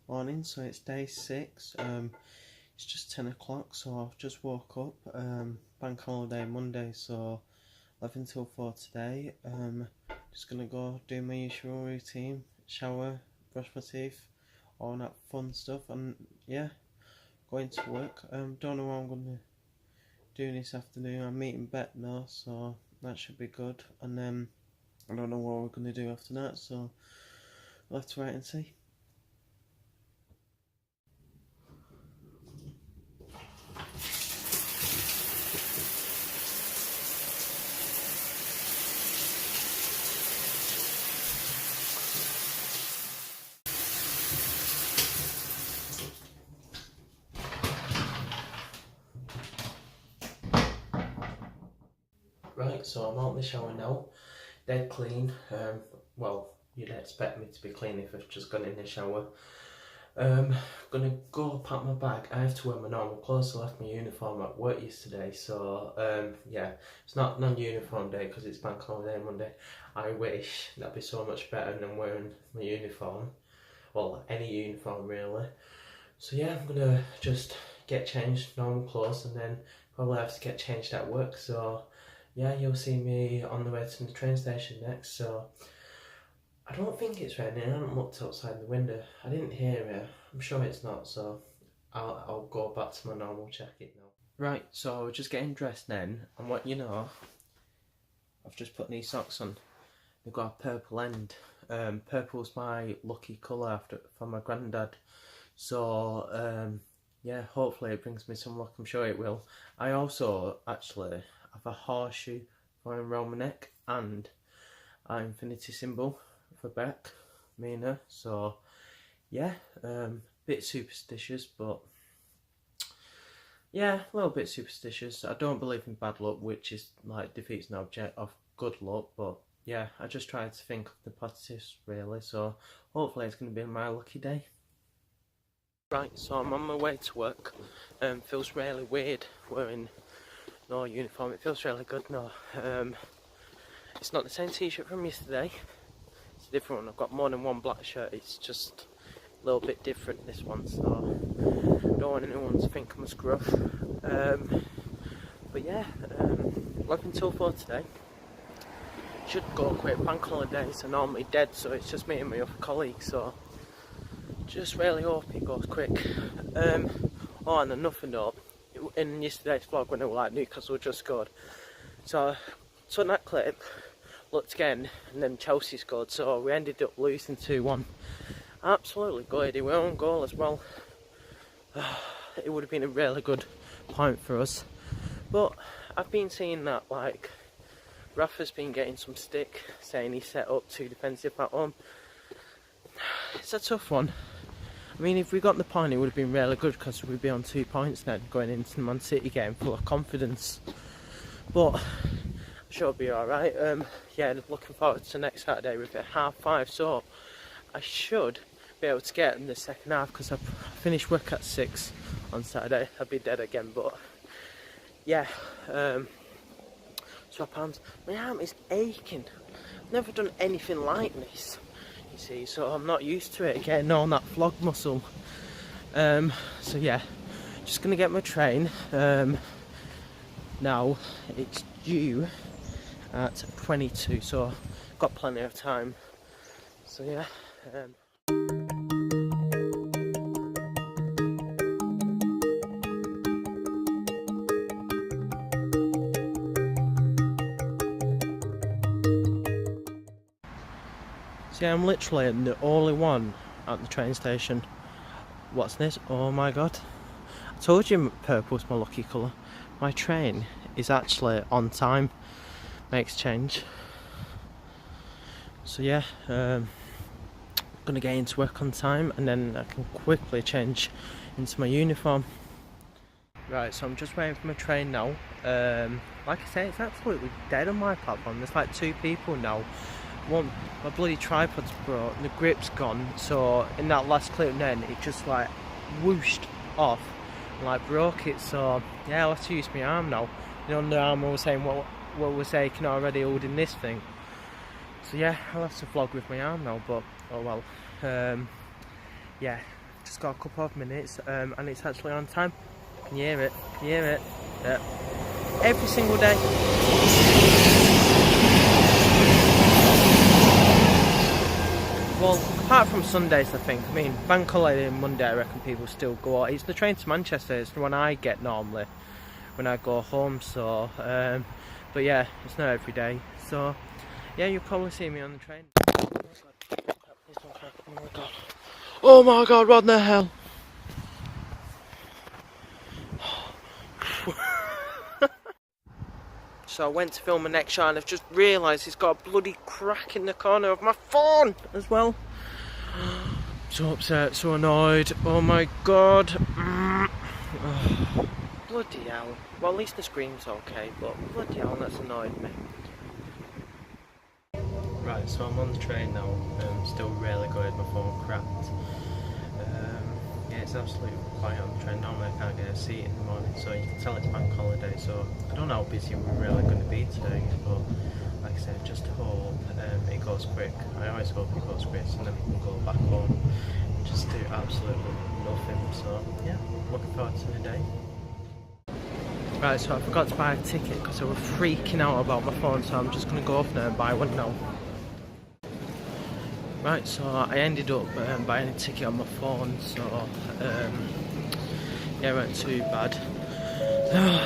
Morning, so it's day 6. It's just 10 o'clock, so I've just woke up. Bank holiday Monday, so 11 till 4 today. Just gonna go do my usual routine, shower, brush my teeth, all that fun stuff, and yeah, going to work. Don't know what I'm gonna do this afternoon. I'm meeting Bet now, so that should be good. And then I don't know what we're gonna do after that, so we'll have to wait and see. Right, so I'm out in the shower now, dead clean. Well, you'd expect me to be clean if I've just gone in the shower. Gonna go pack my bag. I have to wear my normal clothes, so I left my uniform at work yesterday, so yeah, it's not non-uniform day because it's bank holiday Monday. I wish that'd be so much better than wearing my uniform, well, any uniform really. So yeah, I'm gonna just get changed, normal clothes, and then probably have to get changed at work, so yeah, you'll see me on the way to the train station next. So I don't think it's raining. I haven't looked outside the window. I didn't hear it. I'm sure it's not, so I'll go back to my normal jacket now. Right, so just getting dressed then, and what you know, I've just put these socks on. They've got a purple end. Purple's my lucky colour for my granddad. So yeah, hopefully it brings me some luck. I'm sure it will. I also actually have a horseshoe around my neck and an infinity symbol for Beck, Mina. So yeah, bit superstitious, but yeah, a little bit superstitious. I don't believe in bad luck, which is like defeats an object of good luck, but yeah, I just try to think of the positives really, so hopefully it's going to be my lucky day. Right, so I'm on my way to work. Feels really weird wearing no uniform. It feels really good now. It's not the same t-shirt from yesterday. It's a different one. I've got more than one black shirt. It's just a little bit different, this one, so I don't want anyone to think I'm a scruff. But yeah, 11 till 4 today. Should go quick. Bank holidays are normally dead, so it's just me and my other colleague, so just really hope it goes quick. Oh, and another note, in yesterday's vlog when I was like Newcastle just scored, so took that clip, looked again, and then Chelsea scored, so we ended up losing 2-1. Absolutely gutted. We were on goal as well. It would have been a really good point for us, but I've been seeing that like Rafa's been getting some stick saying he set up too defensive at home. It's a tough one. I mean, if we got the point, it would have been really good because we'd be on 2 points then going into the Man City game full of confidence. But I'm sure it'll be alright. Yeah, looking forward to next Saturday with it 5:30, so I should be able to get in the second half because I finish work at 6 on Saturday. I'll be dead again, but yeah. Swap arms. My arm is aching. I've never done anything like this, you see, so I'm not used to it, getting on that flog muscle. So yeah, just gonna get my train. Now it's due at 22, so got plenty of time. So yeah. See, I'm literally the only one at the train station. What's this? Oh my god. I told you purple's my lucky colour. My train is actually on time. Makes change. So yeah, gonna get into work on time and then I can quickly change into my uniform. Right, so I'm just waiting for my train now. Like I say, it's absolutely dead on my platform. There's like 2 people now. One, my bloody tripod's broke, the grip's gone, so in that last clip then it just like whooshed off and like broke it, so yeah, I'll have to use my arm now. The under arm was saying what was aching already holding this thing. So yeah, I'll have to vlog with my arm now, but oh well. Yeah, just got a couple of minutes, and it's actually on time. Can you hear it? Can you hear it? Yeah. Every single day. Well, apart from Sundays, I think. I mean, bank holiday and Monday, I reckon people still go out. It's the train to Manchester. It's the one I get normally when I go home. So, but yeah, it's not every day. So, yeah, you'll probably see me on the train. Oh my god, what the hell? So I went to film my next shot and I've just realised it's got a bloody crack in the corner of my phone as well. So upset, so annoyed, oh my god. Oh, bloody hell. Well, at least the screen's okay, but bloody hell, that's annoyed me. Right, so I'm on the train now, still really good, my phone cracked. Yeah, it's absolutely quiet on the train. Normally I can't get a seat in the morning, so you can tell it's bank holiday, so I don't know how busy we're really going to be today, but like I said, just hope it goes quick. I always hope it goes quick, and then we can go back home and just do absolutely nothing. So yeah, looking forward to the day. Right, so I forgot to buy a ticket because I was freaking out about my phone, so I'm just going to go off now and buy one now. Right, so I ended up buying a ticket on my phone, so yeah, it wasn't too bad.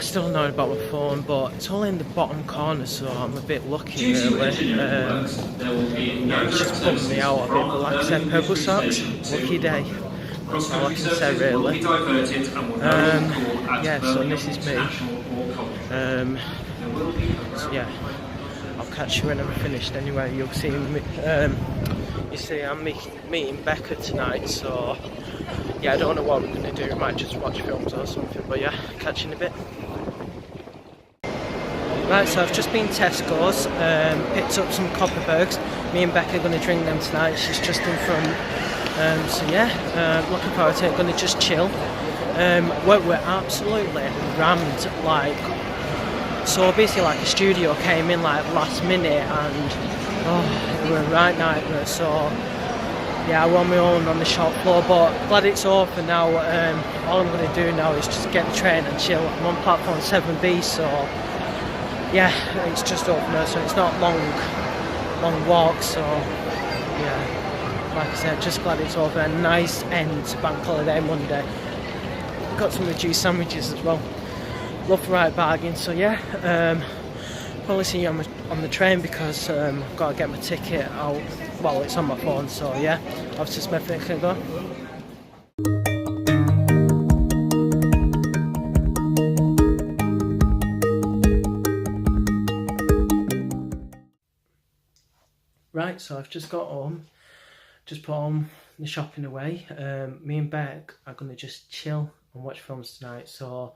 Still annoyed about my phone, but it's all in the bottom corner, so I'm a bit lucky really. Yeah, it's just bummed me out a bit, but like I said, purple socks, lucky day. That's all I can say really. Yeah, so this is me. So yeah, I'll catch you when I'm finished anyway. You'll see me. You see, I'm meeting Becca tonight, so yeah, I don't know what we're going to do. We might just watch films or something, but yeah, catch you in a bit. Right, so I've just been Tesco's, picked up some Copperbergs. Me and Becca are going to drink them tonight. She's just in front. So yeah, looking forward to it. Going to just chill. We're absolutely rammed, like, so basically like a studio came in like last minute and it was a right nightmare, so yeah, I'm on my own on the shop floor, but glad it's over now. All I'm going to do now is just get the train and chill. I'm on platform 7B, so yeah, it's just over now, so it's not long walk, so yeah, like I said, just glad it's over. A nice end to bank holiday Monday. Got some reduced sandwiches as well. Love the right bargain, so yeah, probably see you on the train because I've got to get my ticket out. Well, it's on my phone, so yeah, I'll just make it can go. Right, so I've just got home, just put on the shopping away. Me and Beck are going to just chill and watch films tonight, so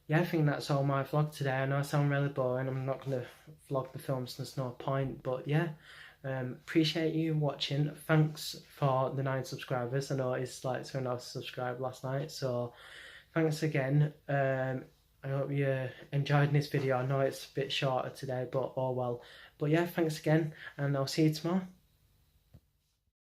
yeah, I think that's all my vlog today. I know I sound really boring, I'm not going to vlog the films, there's no point, but yeah, appreciate you watching. Thanks for the 9 subscribers. I know it's like 2.5 subscribed last night, so thanks again. I hope you enjoyed this video. I know it's a bit shorter today, but oh well. But yeah, thanks again, and I'll see you tomorrow.